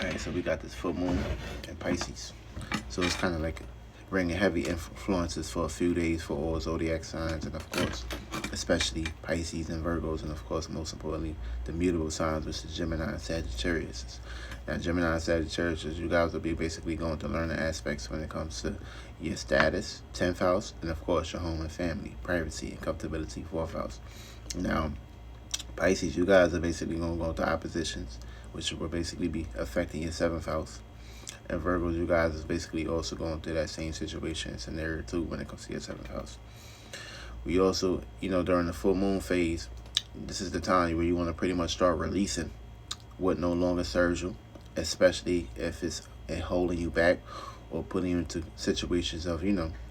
Alright, so we got this full moon in Pisces. So it's kind of like bringing heavy influences for a few days for all zodiac signs, and of course, especially Pisces and Virgos, and of course, most importantly, the mutable signs, which is Gemini and Sagittarius. Now, Gemini and Sagittarius, you guys will be basically going to learn the aspects when it comes to your status, 10th house, and of course, your home and family, privacy and comfortability, 4th house. Now, Pisces, you guys are basically going to go into oppositions, which will basically be affecting your 7th house. And Virgos, you guys is basically also going through that same situation and scenario too when it comes to your 7th house. We also, during the full moon phase, this is the time where you want to pretty much start releasing what no longer serves you, especially if it's holding you back or putting you into situations of,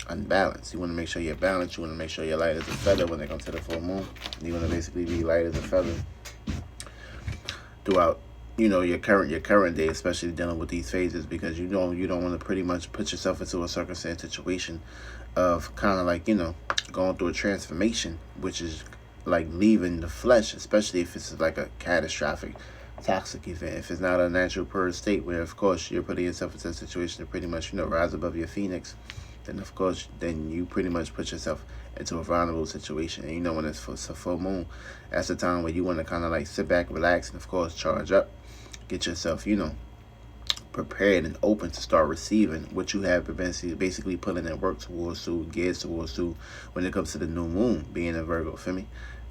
unbalance. You want to make sure you're balanced. You want to make sure you're light as a feather when it comes to the full moon. You want to basically be light as a feather throughout your current day, especially dealing with these phases, because you don't want to pretty much put yourself into a circumstance situation of kind of like going through a transformation, which is like leaving the flesh, especially if it's like a catastrophic toxic event. If it's not a natural pure state where of course you're putting yourself into a situation to pretty much rise above your phoenix, then of course then you pretty much put yourself into a vulnerable situation. And when it's a full moon, that's the time where you want to kind of like sit back, relax, and of course charge up, get yourself prepared and open to start receiving what you have basically putting in work towards to, gears towards to, when it comes to the new moon being a Virgo. Feel me?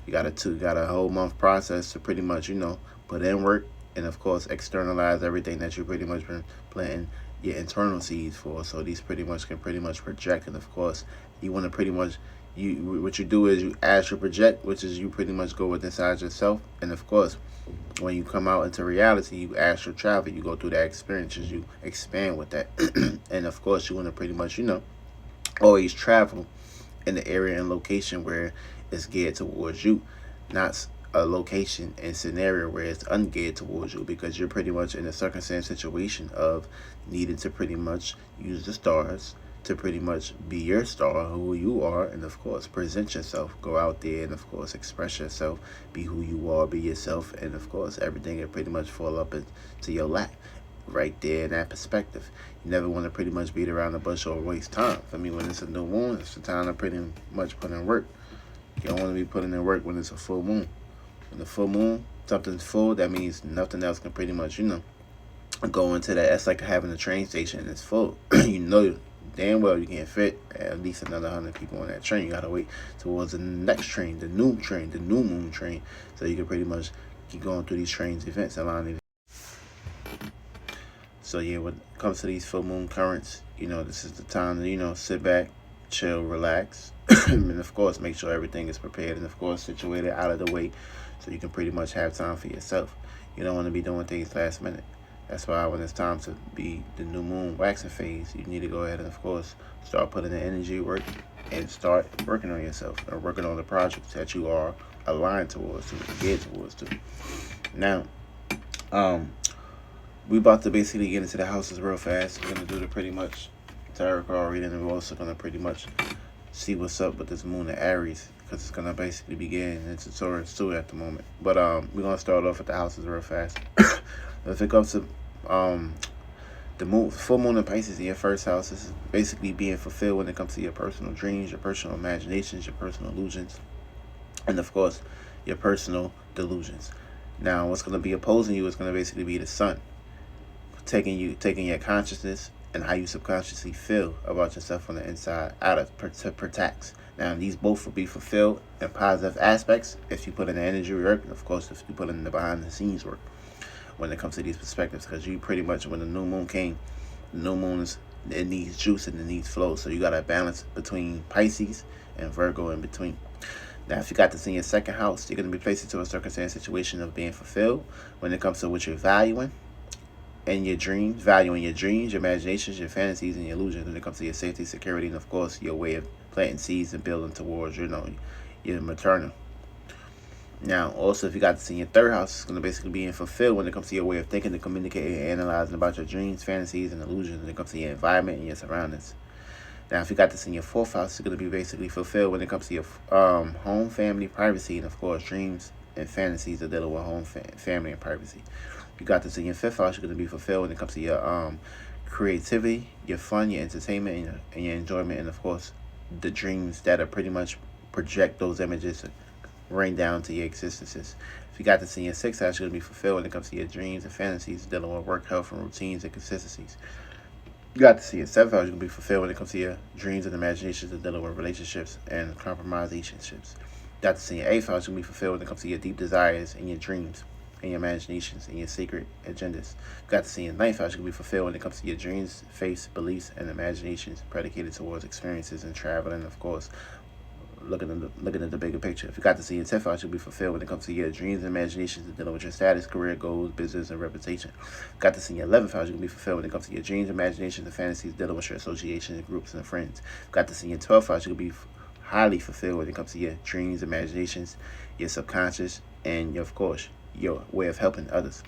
You got a whole month process to pretty much put in work, and of course externalize everything that you pretty much been planting your internal seeds for. So these pretty much can project, and of course you want to pretty much what you do is you astral project, which is you pretty much go with inside yourself, and of course when you come out into reality, you astral travel, you go through that experiences, you expand with that. And of course you want to pretty much always travel in the area and location where it's geared towards you, not a location and scenario where it's ungeared towards you, because you're pretty much in a circumstance situation of needing to pretty much use the stars to pretty much be your star, who you are, and of course present yourself, go out there and of course express yourself, be who you are, be yourself, and of course everything will pretty much fall up into your lap right there in that perspective. You never want to pretty much beat around the bush or waste time. I mean, when it's a new moon, it's the time to pretty much put in work. You don't want to be putting in work when it's a full moon. When the full moon, something's full, that means nothing else can pretty much go into that. That's like having a train station and it's full. Damn well you can't fit at least another 100 people on that train. You gotta wait towards the next train, the new moon train, so you can pretty much keep going through these trains, events, allowing. So yeah, when it comes to these full moon currents, this is the time to sit back, chill, relax, and of course make sure everything is prepared and of course situated out of the way, so you can pretty much have time for yourself. You don't want to be doing things last minute. That's why when it's time to be the new moon waxing phase, you need to go ahead and of course start putting the energy work and start working on yourself and working on the projects that you are aligned towards to, geared towards to. Now, we about to basically get into the houses real fast. We're gonna do the pretty much tarot card reading, and we're also gonna pretty much see what's up with this moon in Aries, because it's gonna basically begin into Taurus too at the moment. But we're gonna start off with the houses real fast. If it comes to the full moon in Pisces in your first house, this is basically being fulfilled when it comes to your personal dreams, your personal imaginations, your personal illusions, and of course your personal delusions. Now what's going to be opposing you is going to basically be the sun, taking your consciousness and how you subconsciously feel about yourself on the inside out of protects. Now these both will be fulfilled in positive aspects if you put in the energy work, and of course if you put in the behind the scenes work when it comes to these perspectives, because you pretty much, when the new moon came, the new moon it needs juice and it needs flow, so you got to balance between Pisces and Virgo in between. Now if you got this in your second house, you're going to be placed into a circumstance situation of being fulfilled when it comes to what you're valuing and your dreams, valuing your dreams, your imaginations, your fantasies, and your illusions when it comes to your safety, security, and of course your way of planting seeds and building towards your maternal. Now, also, if you got this in your third house, it's going to basically be fulfilled when it comes to your way of thinking and communicating and analyzing about your dreams, fantasies, and illusions when it comes to your environment and your surroundings. Now, if you got this in your fourth house, it's going to be basically fulfilled when it comes to your home, family, privacy, and, of course, dreams and fantasies are dealing with home, family, and privacy. You got this in your 5th house. You're going to be fulfilled when it comes to your creativity, your fun, your entertainment, and your enjoyment, and of course, the dreams that are pretty much project those images rain down to your existences. If you got this in your 6th house, you're going to be fulfilled when it comes to your dreams and fantasies dealing with work, health, and routines and consistencies. You got to see your 7th house, you're going to be fulfilled when it comes to your dreams and imaginations and dealing with relationships and compromisationships. You got to see your 8th house, you're going to be fulfilled when it comes to your deep desires and your dreams and your imaginations and your secret agendas. You got to see your 9th house, you're going to be fulfilled when it comes to your dreams, faiths, beliefs, and imaginations predicated towards experiences and travel and, of course, looking at the bigger picture. If you got to see your 10th house, you'll be fulfilled when it comes to your dreams and imaginations and dealing with your status, career goals, business, and reputation. Got to see your 11th house, you'll be fulfilled when it comes to your dreams, imaginations, and fantasies dealing with your associations, groups, and friends. Got to see your 12th house, you'll be highly fulfilled when it comes to your dreams, imaginations, your subconscious, and of course, your way of helping others.